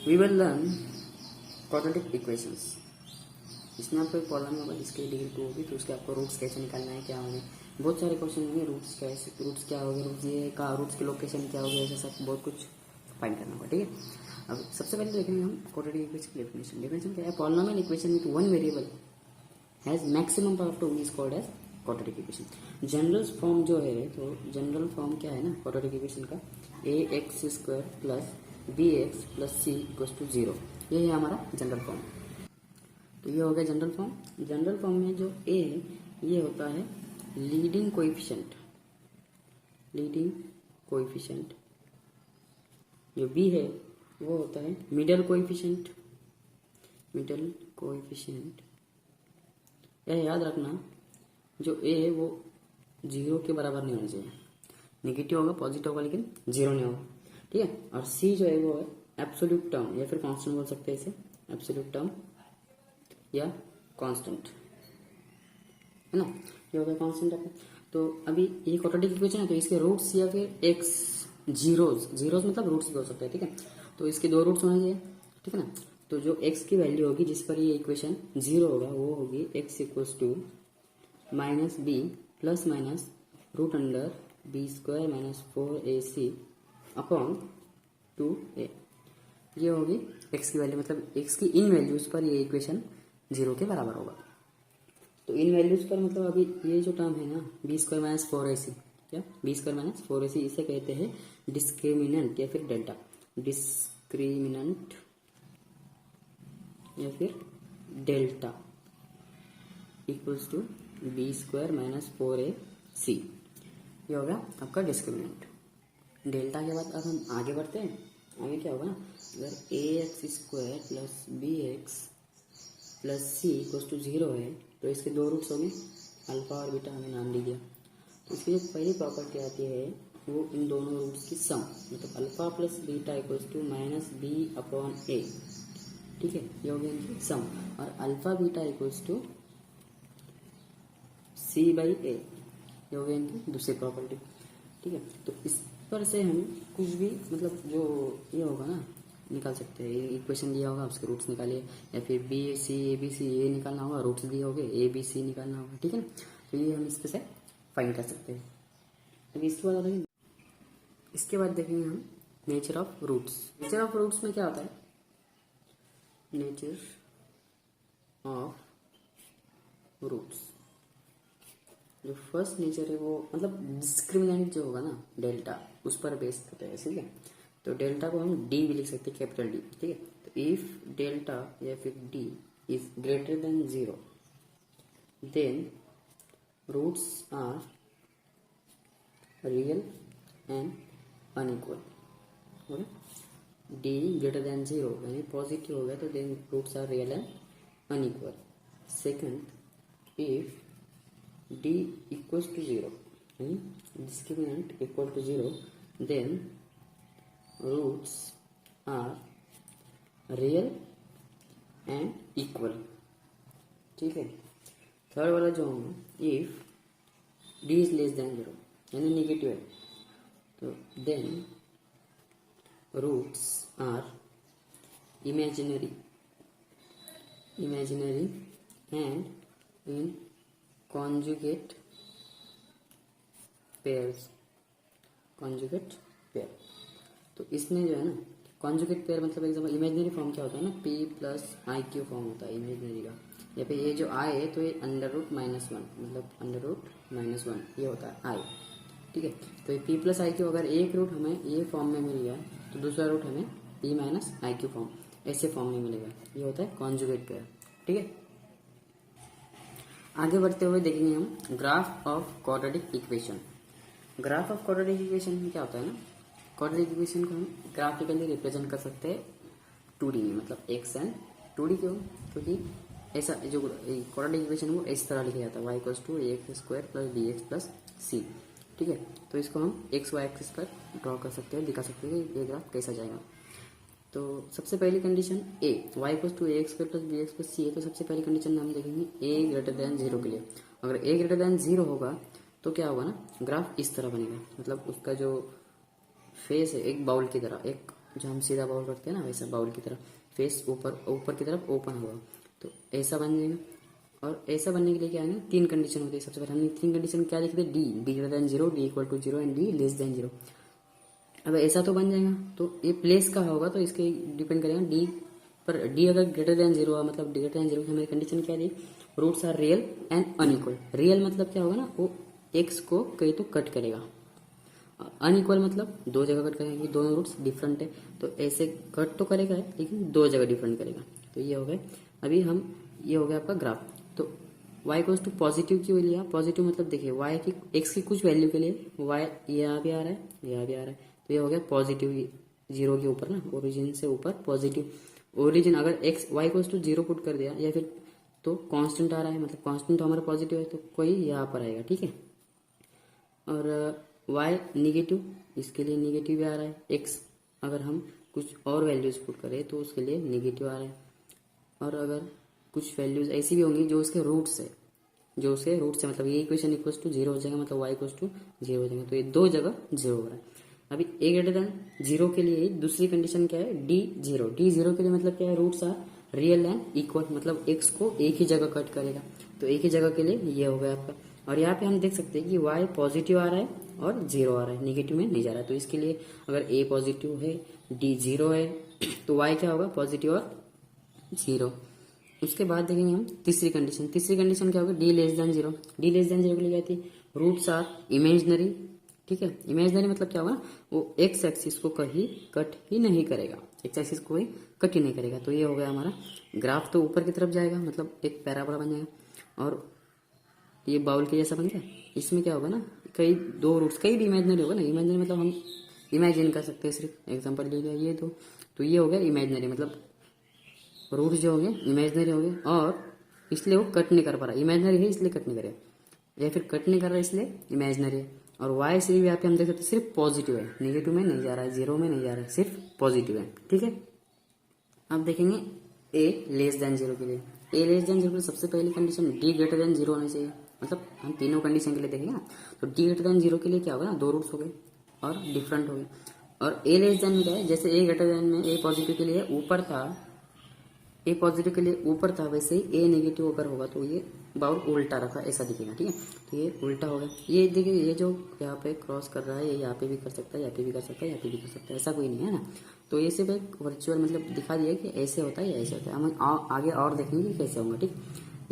We will learn quadratic equations. इसमें आपको एक प्रॉब्लम होगा जिसकी डिग्री 2 होगी, तो उसके आपको रूट्स कैसे निकालना है, क्या होंगे, बहुत सारे क्वेश्चन होंगे। रूट्स क्या होगा, रूट्स ये का रूट्स की लोकेशन क्या होगी, ऐसा सब बहुत कुछ फाइंड करना होगा, ठीक है। अब सबसे पहले देखेंगे हम क्वाड्रेटिक इक्वेशन की डेफिनेशन क्या है। Polynomial equation with one variable has maximum power of 2 is called as quadratic equation. General form जो है, तो जनरल फॉर्म क्या है ना क्वाड्रेटिक इक्वेशन का, ax² plus bx plus c equals to 0, ये है हमारा जनरल फॉर्म। तो ये हो गया जनरल फॉर्म। जनरल फॉर्म में जो a है ये होता है लीडिंग कोएफिशिएंट, जो b है वो होता है मिडल कोएफिशिएंट। यह याद रखना, जो a है वो 0 के बराबर नहीं होना चाहिए, नेगेटिव होगा, पॉजिटिव होगा, लेकिन 0 नहीं होगा, ठीक है। और c जो है वो है एब्सोल्यूट टर्म, या फिर कांस्टेंट बोल सकते हैं इसे, एब्सोल्यूट टर्म या कांस्टेंट, है ना, ये हो गया कांस्टेंट है। तो अभी ये क्वाड्रेटिक इक्वेशन है, तो इसके रूट्स या फिर एक्स जीरोस मतलब रूट्स भी हो सकते हैं, ठीक है। तो इसके दो रूट्स होने चाहिए, ठीक है ना। तो जो x की वैल्यू होगी जिस पर ये इक्वेशन 0 होगा वो होगी x equals to minus b plus minus root under b² minus 4ac upon 2a। ये होगी x की वैल्यू, मतलब x की इन वैल्यूज पर ये इक्वेशन 0 के बराबर होगा। तो इन वैल्यूज पर मतलब अभी ये जो टर्म है ना b² माइनस 4ac, क्या b² माइनस 4ac, इसे कहते हैं डिस्क्रिमिनेंट या फिर डेल्टा, डिस्क्रिमिनेंट या फिर delta equals to b² minus 4ac, ये होगा आपका डिस्क्रिमिनेंट। डेल्टा के बाद अब हम आगे बढ़ते हैं। आगे क्या होगा ना, अगर ax² plus bx plus c equals to 0 है, तो इसके दो रूट्स होंगे, अल्फा और बीटा हमें नाम दे दिया। तो इसकी जो पहली प्रॉपर्टी आती है वो इन दोनों रूट्स की सम, मतलब alpha plus beta equals to minus B upon A, ठीक है, ये हो गया इनकी सम। और alpha beta equals to C by A, ये हो गया इनकी दूसरी प्रॉपर्टी, ठीक है। तो इस पर से हम कुछ भी मतलब जो ये होगा ना निकाल सकते हैं। इक्वेशन दिया होगा उसके रूट्स निकालिए, या फिर B C A B C ये निकालना होगा, रूट्स दिए होंगे ए बी सी निकालना होगा, ठीक है ना। तो ये हम इसके से फाइंड कर सकते हैं। अभी इसके बाद देखेंगे हम nature of roots. Nature of roots में क्या होता है, नेचर ऑफ रूट्स जो फर्स्ट नेचर है वो मतलब डिस्क्रिमिनेंट जो होगा ना डेल्टा, उस पर बेस करते हैं, ठीक है। तो डेल्टा को हम डी भी लिख सकते हैं, कैपिटल डी, ठीक है। तो इफ डेल्टा या फिर d is greater than 0 then roots are real and unequal. D greater than 0 यानी पॉजिटिव हो गया तो then roots are real and unequal. Second, if d equals to 0 discriminant equal to 0 then roots are real and equal, ठीक है। Third वाला जो होगा, if d is less than 0 यानी नेगेटिव है, तो then roots are imaginary and in conjugate pair. तो इसमें जो है ना कॉन्जुगेट पेयर मतलब एग्जाम्पल इमेजिनरी फॉर्म क्या होता है ना, p plus I Q form होता है इमेजिनरी का। या फिर ये जो आई है तो ये अंडर रूट -1 मतलब अंडर रूट -1 ये होता है आई, ठीक है। तो ये p प्लस आई क्यू अगर एक रूट हमें ये फॉर्म में मिल गया तो दूसरा रूट हमें p minus I Q form ऐसे फॉर्म में मिलेगा, ये होता है कॉन्जुगेट पेयर, ठीक है। आगे बढ़ते हुए देखेंगे हम graph of quadratic equation. Graph of quadratic equation में क्या होता है ना, क्वाड्रेटिक इक्वेशन को हम ग्राफिकली रिप्रेजेंट कर सकते हैं 2D में, मतलब एक्स एंड 2D क्यों, क्योंकि ऐसा जो क्वाड्रेटिक इक्वेशन वो इस तरह लिखा जाता है y equals to ax² plus bx plus c, ठीक है। तो इसको हम एक्स वाई एक्सिस पर ड्रॉ कर सकते हैं, दिखा सकते हैं ये ग्राफ कैसा जाएगा। तो सबसे पहली condition a y equals to ax² plus bx plus c है, तो सबसे पहली कंडीशन हम देखेंगे a ग्रेटर देन 0 के लिए। अगर a ग्रेटर देन 0 होगा तो क्या होगा ना, ग्राफ इस तरह बनेगा, मतलब उसका जो फेस है एक बाउल की तरह, एक जो हम सीधा बाउल करते हैं ना, वैसा बाउल की तरफ फेस ऊपर ऊपर की तरफ ओपन होगा, तो ऐसा बन जाएगा। और ऐसा बनने के लिए क्या है ना, 3 कंडीशन होती है। सबसे पहले हमने 3 कंडीशन क्या लिखे थे, d greater than 0, d equal to 0 and d less than 0। अब ऐसा तो बन जाएगा, तो ये प्लेस का होगा तो इसके डिपेंड करेगा डी पर। डी अगर ग्रेटर देन 0 हुआ मतलब ग्रेटर देन 0 की हमारी कंडीशन क्या दी, roots are real and unequal. Real मतलब क्या होगा ना, वो एक्स को कहीं तो कट करेगा, अनइक्वल मतलब 2 जगह कट करेगा, क्योंकि दोनों रूट्स डिफरेंट है, तो ऐसे कट तो करेगा लेकिन 2 जगह डिफरेंट करेगा। तो ये हो गया, अभी हम ये हो गया आपका ग्राफ। तो y को पॉजिटिव क्यों लिया, पॉजिटिव मतलब देखिए y की x की कुछ वैल्यू के लिए y यहाँ भी आ रहा है, यहाँ भी आ रहा है, तो ये हो गया पॉजिटिव 0 के ऊपर ना, ओरिजिन से ऊपर पॉजिटिव। ओरिजिन अगर x y को 0 पुट कर दिया या फिर तो कांस्टेंट आ रहा है, मतलब कांस्टेंट तो हमारा पॉजिटिव है, तो कोई यहाँ पर आएगा, ठीक है। और y निगेटिव, इसके लिए निगेटिव भी आ रहा है। x अगर हम कुछ और वैल्यूज पुट करें तो उसके लिए निगेटिव आ रहा है। और अगर कुछ वैल्यूज ऐसी भी होंगी जो उसके रूट्स है, जो उसके रूट्स है, मतलब ये इक्वेशन इक्वल्स टू 0 हो जाएगा, मतलब y इक्वल्स टू 0 हो जाएगा, तो ये 2 जगह 0 हो रहा है। अभी a ग्रेटर देन 0 के लिए दूसरी कंडीशन क्या है, d0 के लिए मतलब क्या है, roots are real and equal, मतलब x को एक ही जगह कट करेगा, तो एक ही जगह के लिए ये हो गया आपका। और यहाँ पे हम देख सकते हैं कि y पॉजिटिव आ रहा है और 0 आ रहा है, निगेटिव में नहीं जा रहा है, तो इसके लिए अगर a पॉजिटिव है d 0 है तो y क्या होगा, पॉजिटिव और 0। उसके बाद देखेंगे हम तीसरी कंडीशन क्या होगा, D less than 0। D less than 0 के लिए क्या थी, रूट्स आर इमेजनरी, ठीक है। इमेजनरी मतलब क्या होगा, वो एक्स एक्सिस को कहीं कट ही नहीं करेगा, एक्स एक्सिस को कोई कट ही नहीं करेगा। तो ये हो गया हमारा ग्राफ, तो ऊपर की तरफ जाएगा, मतलब एक पैराबोला बन जाएगा, और ये बाउल के जैसा बन गया। इसमें क्या होगा ना, कई 2 रूट्स, कई भी इमेजनरी होगा ना, इमेजनरी मतलब हम इमेजिन कर सकते हैं, सिर्फ एग्जाम्पल ले लिया ये तो ये हो गया इमेजनरी, मतलब रूट्स जो हो गए इमेजनरी हो गए, और इसलिए वो कट नहीं कर पा रहा, इमेजनरी है इसलिए कट नहीं करेगा, या फिर कट नहीं कर रहा है इसलिए इमेजनरी है। और वाई से भी यहाँ पे हम देख सकते हैं सिर्फ पॉजिटिव है, नेगेटिव में नहीं जा रहा है, 0 में नहीं जा रहा है, सिर्फ पॉजिटिव है, ठीक है। अब देखेंगे a लेस देन 0 के लिए, a लेस देन 0 के लिए सबसे पहली कंडीशन d ग्रेटर देन 0 होनी चाहिए, मतलब हम तीनों कंडीशन के लिए देखेंगे ना, तो d ग्रेटर देन 0 के लिए क्या होगा ना, 2 रूट्स हो गए और डिफरेंट हो गए। और a लेस देन में क्या है, जैसे a ग्रेटर देन में a पॉजिटिव के लिए ऊपर था, ए पॉजिटिव के लिए ऊपर था, वैसे ही ए नेगेटिव अगर होगा तो ये बाउल उल्टा रखा ऐसा दिखेगा, ठीक है। तो ये उल्टा होगा, ये देखिए ये जो यहाँ पे क्रॉस कर रहा है ये यहाँ पे भी कर सकता है, यहाँ पे भी कर सकता है, यहाँ पे भी कर सकता है, ऐसा कोई नहीं है ना। तो ये सिर्फ एक वर्चुअल मतलब दिखा दिया कि ऐसे होता है या ऐसे होता है, हम आगे और देखेंगे कि कैसे होगा, ठीक,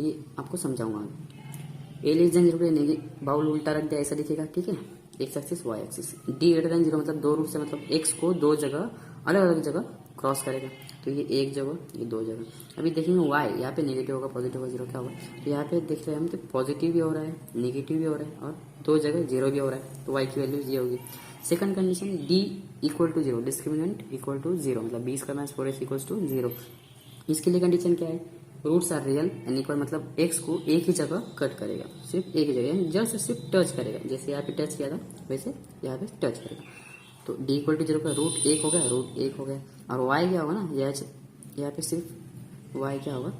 ये आपको समझाऊंगा आगे। ए लेस देन 0 के बाउल उल्टा रख दिया ऐसा दिखेगा, ठीक है, x axis y axis. D greater than 0 मतलब 2 रूट से, मतलब एक्स को 2 जगह अलग अलग जगह क्रॉस करेगा, तो ये 1 जगह ये 2 जगह। अभी देखेंगे वाई यहाँ पे नेगेटिव होगा, पॉजिटिव होगा, 0 क्या होगा, तो यहाँ पे देख रहे हैं हम तो पॉजिटिव भी हो रहा है, नेगेटिव भी हो रहा है, और 2 जगह 0 भी हो रहा है, तो वाई की वैल्यू ये होगी। Second condition d equal to 0, discriminant equal to 0, मतलब 20 का माइनस 4x इक्वल टू 0। इसके लिए कंडीशन क्या है, roots are real and equal, मतलब एक्स को एक ही जगह कट करेगा, सिर्फ एक ही जगह, जस्ट सिर्फ टच करेगा, जैसे यहाँ पे टच किया था वैसे यहाँ पे टच करेगा। तो डी इक्वल टू 0 का रूट 1 हो गया, रूट 1 हो गया। और वाई क्या होगा ना, यहाँ पे सिर्फ वाई क्या होगा,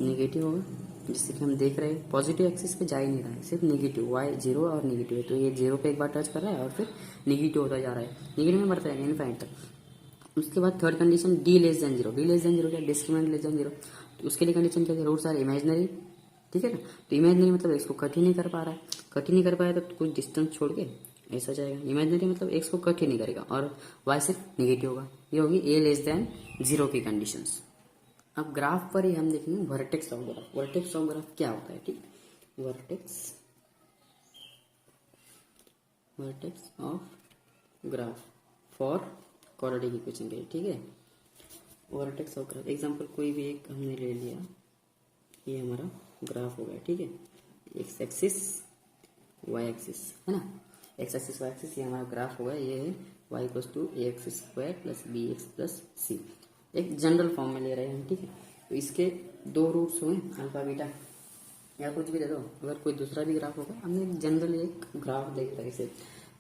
नेगेटिव होगा, जिससे कि हम देख रहे हैं पॉजिटिव एक्सिस पे जा ही नहीं रहा है, सिर्फ नेगेटिव, वाई 0 और नेगेटिव है, तो ये 0 पे एक बार टच कर रहा है और फिर नेगेटिव होता जा रहा है, नेगेटिव में बढ़ता है इनफाइनाइट तक। उसके बाद third condition D less than 0, D less than 0 क्या, डिस्क्रिमिनेंट लेस देन 0, तो उसके लिए कंडीशन क्या है, रूट्स आर इमेजनरी, ठीक है ना। तो इमेजनरी मतलब एक्स को कट ही नहीं कर पा रहा है, कट ही नहीं कर पाया तो कुछ डिस्टेंस छोड़ के ऐसा जाएगा, इमेजनरी मतलब एक्स को कट ही नहीं करेगा, और वाई सिर्फ नेगेटिव होगा, ये होगी ए लेस देन 0 की कंडीशंस। अब ग्राफ पर ही हम देखेंगे vertex of graph, vertex of graph क्या होता है, ठीक, vertex of graph for quadratic equation के लिए, ठीक है। वर्टेक्स ऑफ ग्राफ एग्जांपल कोई भी एक हमने ले लिया, ये हमारा ग्राफ हो गया, ठीक है, एक्स एक्सिस वाई एक्सिस है ना, एक्स एक्सिस वाई एक्सिस ये हमारा ग्राफ होगा, ये है Y equals to A X square plus B X plus C, एक जनरल फॉर्म में ले रहे हैं हम, ठीक है। तो इसके 2 रूट्स हुए अल्फा बीटा, या कुछ भी दे दो, अगर कोई दूसरा भी ग्राफ होगा, हमने जनरल एक ग्राफ देखा है इसे।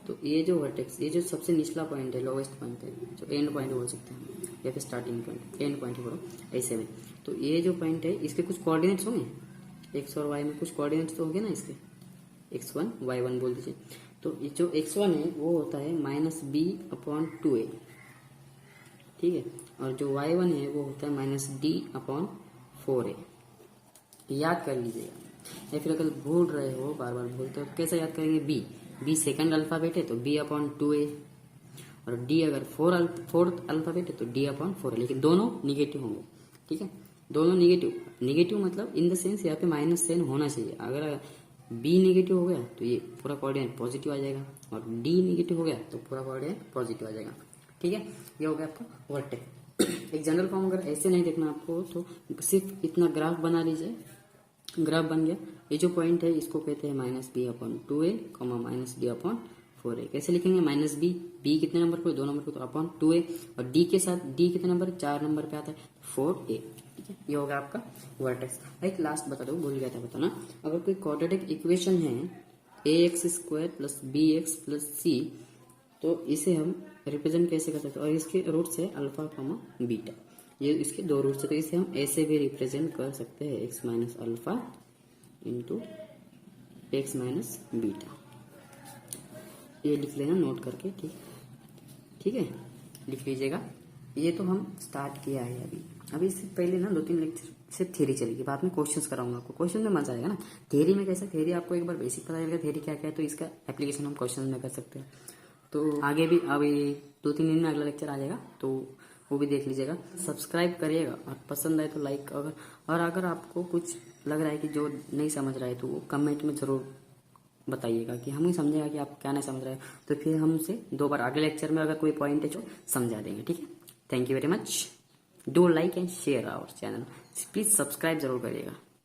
तो ये जो वर्टेक्स, ये जो सबसे निचला पॉइंट है, लोवेस्ट पॉइंट है, जो एंड पॉइंट बोल सकते हैं या फिर स्टार्टिंग पॉइंट, एंड पॉइंट ही बोलो ऐसे में। तो ये जो पॉइंट है इसके कुछ कोऑर्डिनेट्स होंगे, एक्स और वाई में कुछ कोऑर्डिनेट्स तो होंगे ना इसके, x1 y1 बोल दीजिए। तो ये जो x1 है वो होता है -b/2a, ठीक है। और जो y1 है वो होता है -d/4a। याद कर लीजिएगा। या फिर अगर भूल रहे हो, बार बार भूलते हो, कैसे याद करेंगे? बी सेकंड अल्फाबेट है तो b/2a, और डी अगर फोर्थ अल्फाबेट है तो d/4 है, लेकिन दोनों निगेटिव होंगे। ठीक है, दोनों निगेटिव मतलब इन द सेंस यहाँ पे माइनस साइन होना चाहिए। अगर बी निगेटिव हो गया तो ये पूरा कोऑर्डिनेट पॉजिटिव आ जाएगा, और डी निगेटिव हो गया तो पूरा कोऑर्डिनेट पॉजिटिव आ जाएगा। ठीक है, ये हो गया आपका वर्टेक्स। एक जनरल फॉर्म अगर ऐसे नहीं देखना आपको तो सिर्फ इतना ग्राफ बना लीजिए। ग्राफ बन गया। ये जो पॉइंट है इसको कहते हैं -b/2a, -d/4a। कैसे लिखेंगे? -b कितने नंबर पर? 2 नंबर पर, तो अपॉन 2a, और d के साथ d कितने नंबर? 4 नंबर पे आता है, 4a। ठीक है, ये होगा आपका वर्टेक्स। एक लास्ट बता दो, भूल गया था बताना। अगर कोई क्वाड्रेटिक इक्वेशन है ax² + bx + c, तो इसे हम रिप्रेजेंट कैसे कर सकते हैं? और इसके रूट्स है अल्फा, बीटा। ये इसके 2 रूट्स है, तो इसे हम ऐसे भी रिप्रेजेंट कर सकते हैं, x - alpha into x - beta. ये लिख लेना नोट करके। ठीक है, लिख लीजिएगा। ये तो हम स्टार्ट किया है अभी इससे पहले ना 2-3 लेक्चर सिर्फ थ्योरी चलेगी, बाद में क्वेश्चंस कराऊंगा आपको। क्वेश्चन में मजा आएगा ना। थ्योरी में कैसा, थ्योरी आपको एक बार बेसिक पता चलेगा थ्योरी क्या क्या है, तो इसका एप्लीकेशन हम क्वेश्चन में कर सकते हैं। तो आगे भी अभी 2-3 दिन में अगला लेक्चर आ जाएगा, तो वो भी देख लीजिएगा। सब्सक्राइब करिएगा, और पसंद आए तो लाइक। अगर आपको कुछ लग रहा है कि जो नहीं समझ रहा है तो वो कमेंट में जरूर बताइएगा, कि हम ही समझेगा कि आप क्या नहीं समझ रहे हैं, तो फिर हमसे 2 बार अगले लेक्चर में अगर कोई पॉइंट है जो समझा देंगे। ठीक है, thank you very much. Do like and share our channel, please subscribe जरूर करिएगा।